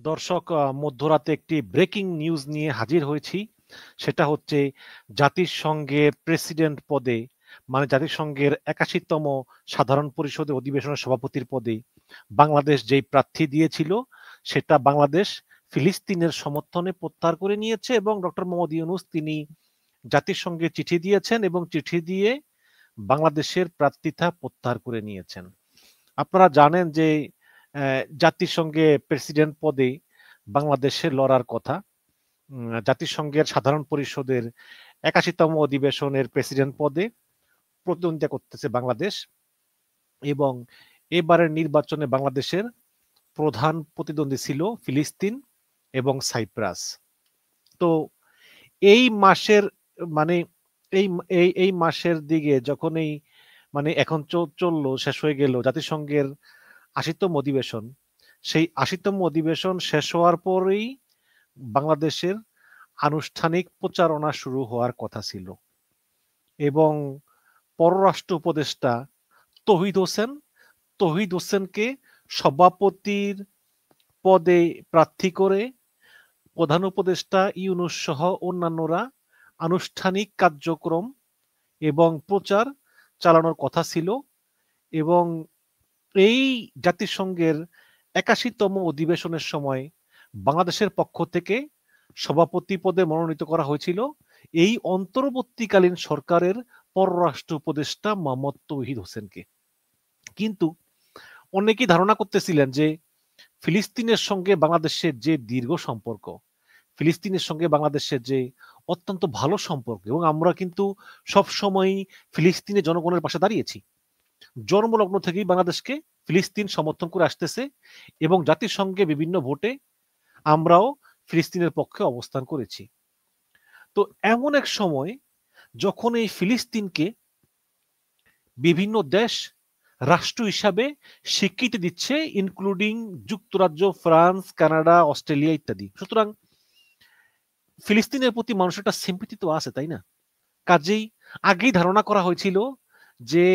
দর্শক, মধ্যরাতে একটি ব্রেকিং নিউজ নিয়ে হাজির হয়েছি। সেটা হচ্ছে জাতিসংঘের প্রেসিডেন্ট পদে, মানে জাতিসংঘের ৮১তম সাধারণ পরিষদের অধিবেশনের সভাপতির পদে বাংলাদেশ যেই প্রার্থী দিয়েছিল, সেটা বাংলাদেশ ফিলিস্তিনের সমর্থনে প্রত্যাহার করে নিয়েছে এবং ডক্টর মোহাম্মদ ইউনূস তিনি জাতিসংঘে চিঠি দিয়েছেন এবং চিঠি দিয়ে বাংলাদেশের প্রার্থিতা প্রত্যাহার করে নিয়েছেন। আপনারা জানেন যে জাতিসংঘে প্রেসিডেন্ট পদে বাংলাদেশের লড়ার কথা। জাতিসংঘের সাধারণ পরিষদের ৮১তম অধিবেশনের প্রেসিডেন্ট পদে প্রতিদ্বন্দ্বিতা করতেছে বাংলাদেশ এবং এবারের নির্বাচনে বাংলাদেশের প্রধান প্রতিদ্বন্দ্বী ছিল ফিলিস্তিন এবং সাইপ্রাস। তো এই মাসের মানে এই এই এই মাসের দিকে যখন এই মানে এখন চললো, শেষ হয়ে গেল জাতিসংঘের ৮০তম অধিবেশন, সেই ৮০তম অধিবেশন শেষ হওয়ার পরেই বাংলাদেশের আনুষ্ঠানিক প্রচারণা শুরু হওয়ার কথা ছিল এবং পররাষ্ট্র উপদেষ্টা তৌহিদ হোসেনকে সভাপতির পদে প্রার্থী করে প্রধান উপদেষ্টা ইউনূস সহ অন্যান্যরা আনুষ্ঠানিক কার্যক্রম এবং প্রচার চালানোর কথা ছিল এবং এই জাতিসংঘের ৮১তম অধিবেশনের সময় বাংলাদেশের পক্ষ থেকে সভাপতি পদে মনোনীত করা হয়েছিল এই অন্তর্বর্তীকালীন সরকারের পররাষ্ট্র উপদেষ্টা মোহাম্মদ তৌহিদ হোসেনকে। কিন্তু অনেকেই ধারণা করতেছিলেন যে ফিলিস্তিনের সঙ্গে বাংলাদেশের যে দীর্ঘ সম্পর্ক, ফিলিস্তিনের সঙ্গে বাংলাদেশের যে অত্যন্ত ভালো সম্পর্ক, এবং আমরা কিন্তু সবসময় ফিলিস্তিনের জনগণের পাশে দাঁড়িয়েছি। জন্মলগ্ন থেকেই বাংলাদেশকে ফিলিস্তিন সমর্থন করে আসতেছে এবং জাতিসংঘে বিভিন্ন ভোটে আমরাও ফিলিস্তিনের পক্ষে অবস্থান করেছি। তো এমন এক সময় যখন এই ফিলিস্তিনকে বিভিন্ন দেশ রাষ্ট্র হিসাবে স্বীকৃতি দিচ্ছে, ইনক্লুডিং যুক্তরাজ্য, ফ্রান্স, কানাডা, অস্ট্রেলিয়া ইত্যাদি, সুতরাং ফিলিস্তিনের প্রতি মানুষের একটা সিম্পথি তো আছে, তাই না? কাজেই আগেই ধারণা করা হয়েছিল যে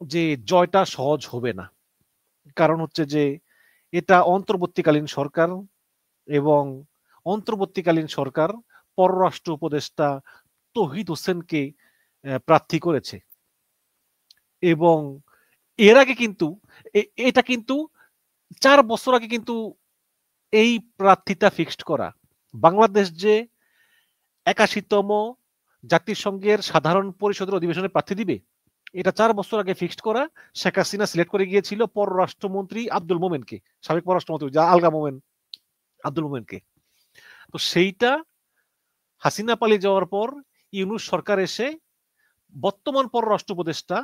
যে জয়টা সহজ হবে না, কারণ হচ্ছে যে এটা অন্তর্বর্তীকালীন সরকার এবং অন্তর্বর্তীকালীন সরকার পররাষ্ট্র উপদেষ্টা তৌহিদ হোসেনকে প্রার্থী করেছে এবং এর আগে কিন্তু এটা কিন্তু 4 বছর আগে কিন্তু এই প্রার্থীতা ফিক্সড করা। বাংলাদেশ যে ৮১তম জাতিসংঘের সাধারণ পরিষদের অধিবেশনে প্রার্থী দিবে, এটা 4 বছর আগে ফিক্সড করা। শেখ হাসিনা সিলেক্ট করে গিয়েছিল পররাষ্ট্রমন্ত্রী আব্দুল মোমেনকে, সাবেক পররাষ্ট্রমন্ত্রী যা আলগা মোমেন, আব্দুল মোমেনকে। তো সেইটা হাসিনা পালিয়ে যাওয়ার পর ইউনূস সরকার এসে বর্তমান পররাষ্ট্র উপদেষ্টা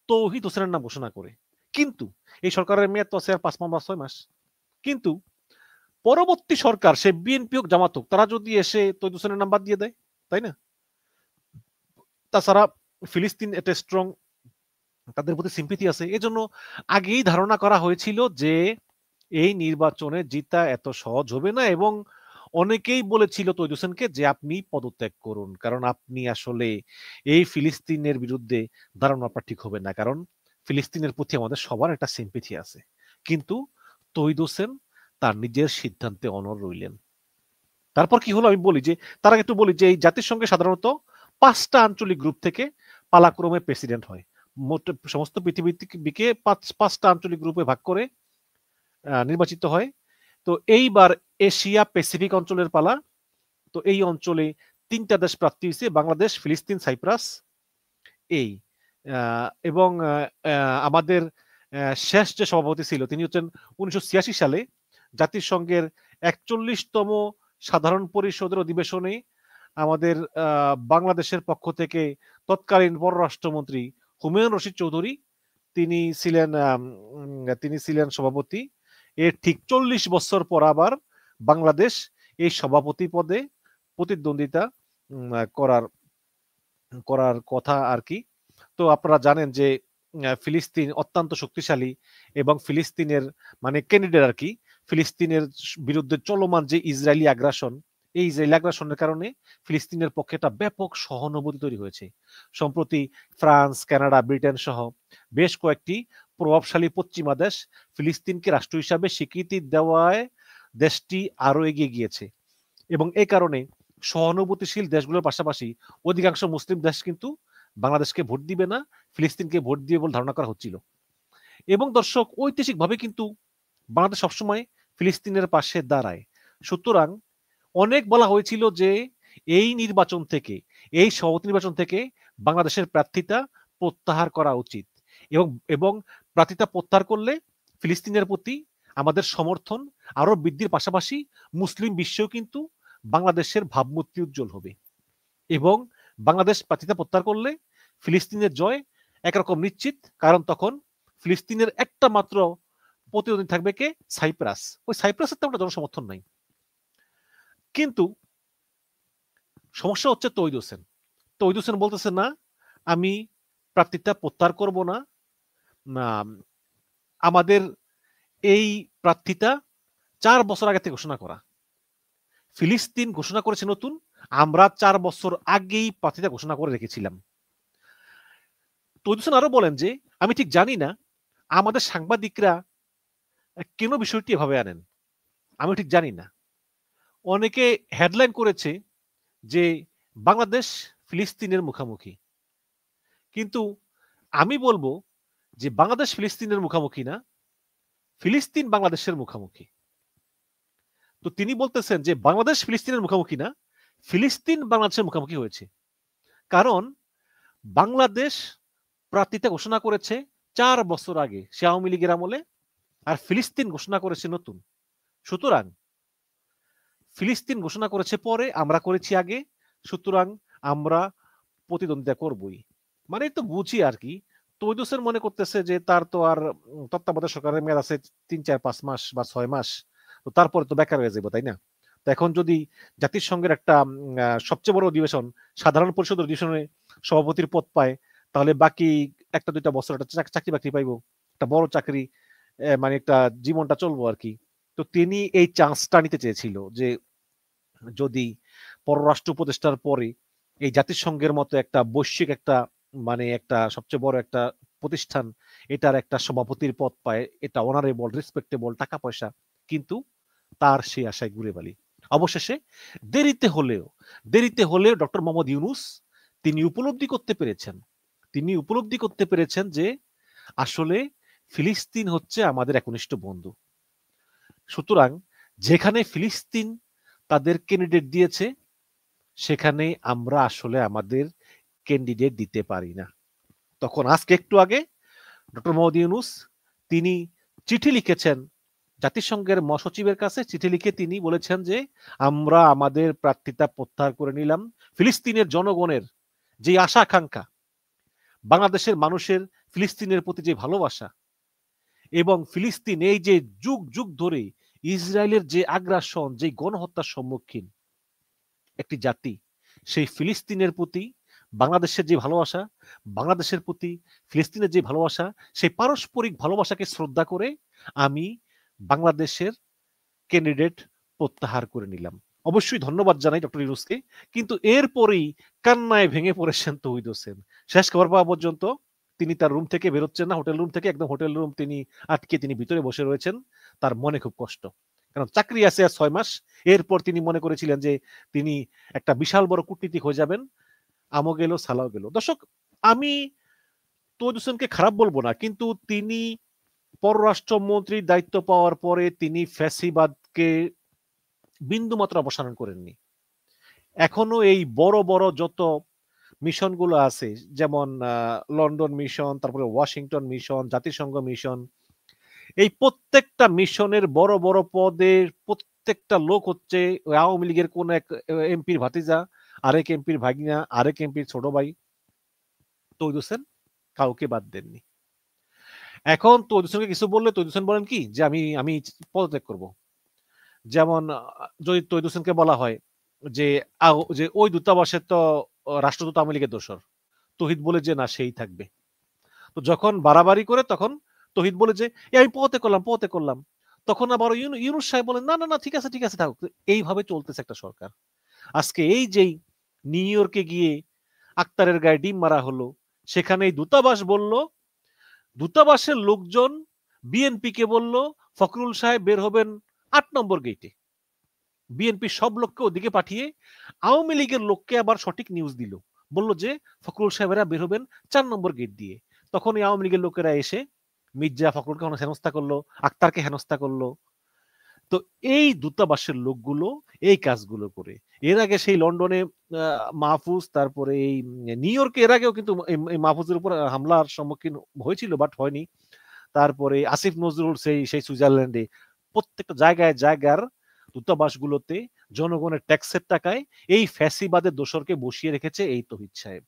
তৌহিদ হোসেনের নাম ঘোষণা করে। কিন্তু এই সরকারের মেয়াদ তো আছে আর 5 মাস 6 মাস। কিন্তু পরবর্তী সরকার, সে বিএনপি হোক জামাত হোক, তারা যদি এসে তৌহিদ হোসেনের নাম বাদ দিয়ে দেয়, তাই না? তাছাড়া ফিলিস্তিন একটা স্ট্রং, তাদের প্রতি সিম্পিথি আছে, এজন্য আগেই ধারণা করা হয়েছিল যে এই নির্বাচনে জিতা এত সহজ হবে না এবং অনেকেই বলেছিল তৌহিদ হোসেনকে যে আপনি পদত্যাগ করুন, কারণ আপনি আসলে এই ফিলিস্তিনের বিরুদ্ধে দাঁড়ানো আপনার ঠিক হবে না, কারণ ফিলিস্তিনের প্রতি আমাদের সবার একটা সিম্পিথি আছে। কিন্তু তৌহিদ হোসেন তার নিজের সিদ্ধান্তে অনড় রইলেন। তারপর কি হলো আমি বলি, যে তার আগে একটু বলি যে এই জাতিসংঘে সাধারণত 5টা আঞ্চলিক গ্রুপ থেকে পালাক্রমে প্রেসিডেন্ট হয়। মোট সমস্ত পৃথিবীকে 5টা আঞ্চলিক গ্রুপে ভাগ করে নির্বাচিত হয়। তো এইবার এশিয়া প্যাসিফিক অঞ্চলের পালা। তো এই অঞ্চলে 3টা দেশ প্রার্থী হয়েছে, বাংলাদেশ, ফিলিস্তিন, সাইপ্রাস। এই এবং আমাদের শেষ যে সভাপতি ছিল তিনি হচ্ছেন 1986 সালে জাতিসংঘের 41তম সাধারণ পরিষদের অধিবেশনে আমাদের বাংলাদেশের পক্ষ থেকে তৎকালীন পররাষ্ট্রমন্ত্রী হুমায়ুন রশিদ চৌধুরী তিনি ছিলেন সভাপতি। এর ঠিক 40 বছর পর আবার বাংলাদেশ এই সভাপতি পদে প্রতিদ্বন্দ্বিতা করার কথা আর কি। তো আপনারা জানেন যে ফিলিস্তিন অত্যন্ত শক্তিশালী এবং ফিলিস্তিনের মানে ক্যান্ডিডেট আর কি, ফিলিস্তিনের বিরুদ্ধে চলমান যে ইসরায়েলি আগ্রাসন, এই ইসরায়েলি আগ্রাসনের কারণে ফিলিস্তিনের পক্ষে একটা ব্যাপক সহানুভূতি তৈরি হয়েছে। সম্প্রতি ফ্রান্স, কানাডা, ব্রিটেন সহ বেশ কয়েকটি প্রভাবশালী পশ্চিমা দেশ ফিলিস্তিনকে রাষ্ট্র হিসাবে স্বীকৃতি দেওয়ায় দেশটি আরো এগিয়ে গিয়েছে এবং এই কারণে সহানুভূতিশীল দেশগুলোর পাশাপাশি অধিকাংশ মুসলিম দেশ কিন্তু বাংলাদেশকে ভোট দিবে না, ফিলিস্তিনকে ভোট দিবে বলে ধারণা করা হচ্ছিল। এবং দর্শক ঐতিহাসিকভাবে কিন্তু বাংলাদেশ সবসময় ফিলিস্তিনের পাশে দাঁড়ায়। সুতরাং অনেক বলা হয়েছিল যে এই নির্বাচন থেকে, এই সভাপতি নির্বাচন থেকে বাংলাদেশের প্রার্থিতা প্রত্যাহার করা উচিত এবং এবং প্রার্থিতা প্রত্যাহার করলে ফিলিস্তিনের প্রতি আমাদের সমর্থন আরো বৃদ্ধির পাশাপাশি মুসলিম বিশ্বেও কিন্তু বাংলাদেশের ভাবমূর্তি উজ্জ্বল হবে এবং বাংলাদেশ প্রার্থিতা প্রত্যাহার করলে ফিলিস্তিনের জয় একরকম নিশ্চিত, কারণ তখন ফিলিস্তিনের একটা মাত্র প্রতিদ্বন্দ্বী থাকবে কে? সাইপ্রাস। ওই সাইপ্রাসের তেমন জনসমর্থন নাই। কিন্তু সমস্যা হচ্ছে তৌহিদ হোসেন। তৌহিদ হোসেন বলতেছে না, আমি প্রার্থিতা প্রত্যাহার করব না, আমাদের এই প্রার্থিতা 4 বছর আগে থেকে ঘোষণা করা। ফিলিস্তিন ঘোষণা করেছে নতুন, আমরা 4 বছর আগেই প্রার্থিতা ঘোষণা করে রেখেছিলাম। তৌহিদ হোসেন আরো বলেন যে আমি ঠিক জানি না আমাদের সাংবাদিকরা কেন বিষয়টি এভাবে আনেন, আমি ঠিক জানি না। অনেকে হেডলাইন করেছে যে বাংলাদেশ ফিলিস্তিনের মুখোমুখি, কিন্তু আমি বলবো যে বাংলাদেশ ফিলিস্তিনের মুখোমুখি না, ফিলিস্তিন বাংলাদেশের মুখোমুখি। তো তিনি বলতেছেন যে বাংলাদেশ ফিলিস্তিনের মুখোমুখি না, ফিলিস্তিন বাংলাদেশের মুখোমুখি হয়েছে, কারণ বাংলাদেশ প্রার্থিতা ঘোষণা করেছে 4 বছর আগে সে আওয়ামী লীগের আমলে, আর ফিলিস্তিন ঘোষণা করেছে নতুন। সুতরাং ফিলিস্তিন ঘোষণা করেছে পরে, আমরা করেছি আগে, সুতরাং আমরা প্রতিদ্বন্দ্বিতা করবই। মানে তো বুঝি আর কি। তৌহিদ হোসেন মনে করতেছে যে তার তো আর তত্ত্বাবধায়ক সরকারের মেয়াদ আছে 3, 4, 5 মাস বা 6 মাস, তো তারপরে তো বেকার হয়ে যাবে, তাই না? তো এখন যদি জাতিসংঘের একটা সবচেয়ে বড় অধিবেশন, সাধারণ পরিষদের অধিবেশনে সভাপতির পদ পায়, তাহলে বাকি 1-2 বছর একটা চাকরি বাকরি পাইবো, একটা বড় চাকরি, মানে একটা জীবনটা চলবো আর কি। তো তিনি এই চান্সটা নিতে চেয়েছিল যে যদি পররাষ্ট্র উপদেষ্টার পরে এই জাতিসংঘের মতো একটা বৈশ্বিক একটা মানে একটা সবচেয়ে বড় একটা প্রতিষ্ঠান এটার একটা সভাপতির পদ পায়, এটা অনারেবল, রেসপেক্টেবল, টাকা পয়সা, কিন্তু তার সেই আশায় ঘুরে বালি। অবশেষে দেরিতে হলেও ডক্টর মোহাম্মদ ইউনূস তিনি উপলব্ধি করতে পেরেছেন যে আসলে ফিলিস্তিন হচ্ছে আমাদের একনিষ্ঠ বন্ধু। সুতরাং যেখানে ফিলিস্তিন তাদের ক্যান্ডিডেট দিয়েছে সেখানে আমরা আসলে আমাদের ক্যান্ডিডেট দিতে পারি না। তখন আজকে একটু আগে ডক্টর মোহাম্মদ ইউনূস তিনি চিঠি লিখেছেন জাতিসংঘের মহাসচিবের কাছে, চিঠি লিখে তিনি বলেছেন যে আমরা আমাদের প্রার্থিতা প্রত্যাহার করে নিলাম। ফিলিস্তিনের জনগণের যে আশা আকাঙ্ক্ষা, বাংলাদেশের মানুষের ফিলিস্তিনের প্রতি যে ভালোবাসা, এবং ফিলিস্তিন এই যে যুগ যুগ ধরে ইসরায়েলের যে আগ্রাসন, যে গণহত্যার সম্মুখীন একটি জাতি, সেই ফিলিস্তিনের প্রতি বাংলাদেশের যে ভালোবাসা, বাংলাদেশের প্রতি ফিলিস্তিনের যে ভালোবাসা, সেই পারস্পরিক ভালোবাসাকে শ্রদ্ধা করে আমি বাংলাদেশের ক্যান্ডিডেট প্রত্যাহার করে নিলাম। অবশ্যই ধন্যবাদ জানাই ডক্টর ইউনূসকে, কিন্তু এরপরেই কান্নায় ভেঙে পড়েছেন তৌহিদ হোসেন। শেষ খবর পাওয়া পর্যন্ত তিনি তার রুম থেকে বেরোচ্ছেন না, হোটেল রুম থেকে, একদম হোটেল রুম তিনি আটকে তিনি ভিতরে বসে রয়েছেন। তার মনে খুব কষ্ট, কারণ চাকরি আছে আর 6 মাস। এরপর তিনি মনে করেছিলেন যে তিনি একটা বিশাল বড় কূটনীতিক হয়ে যাবেন, আমও গেল সালাও গেল। দর্শক, আমি তৌহিদ হোসেনকে খারাপ বলবো না, কিন্তু তিনি পররাষ্ট্রমন্ত্রীর দায়িত্ব পাওয়ার পরে তিনি ফ্যাসিবাদকে বিন্দুমাত্র অপসারণ করেননি। এখনো এই বড় বড় যত মিশনগুলো আছে, যেমন লন্ডন মিশন, তারপরে ওয়াশিংটন মিশন, জাতিসংঘ মিশন, এই প্রত্যেকটা মিশনের বড় বড় পদের প্রত্যেকটা লোক হচ্ছে আওয়ামী লীগের কোন এক এমপির ভাতিজা, আরেক এমপির ভাগিনা, আরেক এমপির ছোট ভাই। তৌহিদ হোসেন কাউকে বাদ দেননি। এখন তৌহিদ হোসেনকে কিছু বললে তৌহিদ হোসেন বলেন কি যে আমি আমি পদত্যাগ করব। যেমন যদি তৌহিদ হোসেনকে বলা হয় যে যে ওই দূতাবাসের তো রাষ্ট্রদূত আওয়ামী লীগের দোসর, তৌহিদ বলে যে না সেই থাকবে। তো যখন বাড়াবাড়ি করে তখন তৌহিদ বলে যে আমি পদত্যাগ করলাম, তখন আবার ইউনূস সাহেব বলেন না না না ঠিক আছে থাকুক। এইভাবে চলতেছে একটা সরকার। আজকে এই যেই নিউ ইয়র্কে গিয়ে আক্তারের গায়ে ডিম মারা হলো, সেখানে এই দূতাবাস বলল দূতাবাসের লোকজন বিএনপিকে বলল ফখরুল সাহেব বের হবেন ৮ নম্বর গেটে। বিএনপি সব লোককে ওদিকে পাঠিয়ে আওয়ামী লীগের লোককে আবার সঠিক নিউজ দিল, বলল যে ফখরুল সাহেবেরা বের হবেন ৪ নম্বর গেট দিয়ে। তখন এই আওয়ামী লীগের লোকেরা এসে মির্জা ফখরুলকে হেনস্থা করলো, আক্তারকে হেনস্থা করলো। তো এই দূতাবাসের লোকগুলো এই কাজগুলো করে। এর আগে সেই লন্ডনে মাহফুজ, তারপরে এই নিউ ইয়র্কে এর আগেও কিন্তু এই মাহফুজের উপর হামলার সম্মুখীন হয়েছিল, বাট হয়নি। তারপরে আসিফ নজরুল সেই সুইজারল্যান্ডে, প্রত্যেকটা জায়গায় জায়গার দূতাবাসগুলোতে জনগণের ট্যাক্সের টাকায় এই ফ্যাসিবাদের দোসরকে বসিয়ে রেখেছে এই তৌহিদ সাহেব।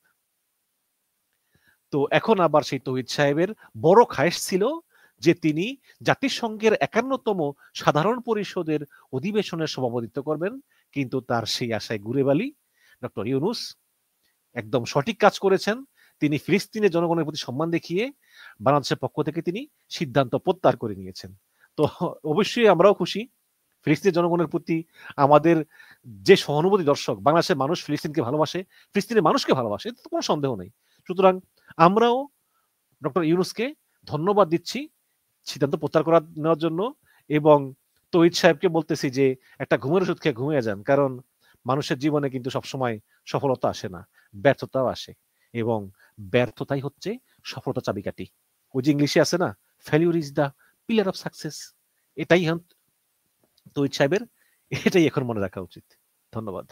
তো এখন আবার সেই তৌহিদ সাহেবের বড় খায়েশ ছিল যে তিনি জাতিসংঘের ৫১তম সাধারণ পরিষদের অধিবেশনের সভাপতিত্ব করবেন, কিন্তু তার সেই আশায় ঘুরে বালি। ডক্টর ইউনূস একদম সঠিক কাজ করেছেন। তিনি ফিলিস্তিনের জনগণের প্রতি সম্মান দেখিয়ে বাংলাদেশের পক্ষ থেকে তিনি সিদ্ধান্ত প্রত্যাহার করে নিয়েছেন। তো অবশ্যই আমরাও খুশি। ফিলিস্তিনের জনগণের প্রতি আমাদের যে সহানুভূতি, দর্শক বাংলাদেশের মানুষ ফিলিস্তিনকে ভালোবাসে, ফিলিস্তিনের মানুষকে ভালোবাসে, এতে তো কোনো সন্দেহ নেই। সুতরাং আমরাও ডক্টর ইউনূসকে ধন্যবাদ দিচ্ছি সিদ্ধান্ত প্রত্যাহার নেওয়ার জন্য, এবং তৌহিদ সাহেবকে বলতেছি যে একটা ঘুমের ওষুধ খেয়ে ঘুমিয়ে যান, কারণ মানুষের জীবনে কিন্তু সবসময় সফলতা আসে না, ব্যর্থতাও আসে, এবং ব্যর্থতাই হচ্ছে সফলতা চাবিকাঠি। ওই যে ইংলিশে আছে না, failure is the pillar of success. এটাই তৌহিদ সাহেবের, এটাই এখন মনে রাখা উচিত। ধন্যবাদ।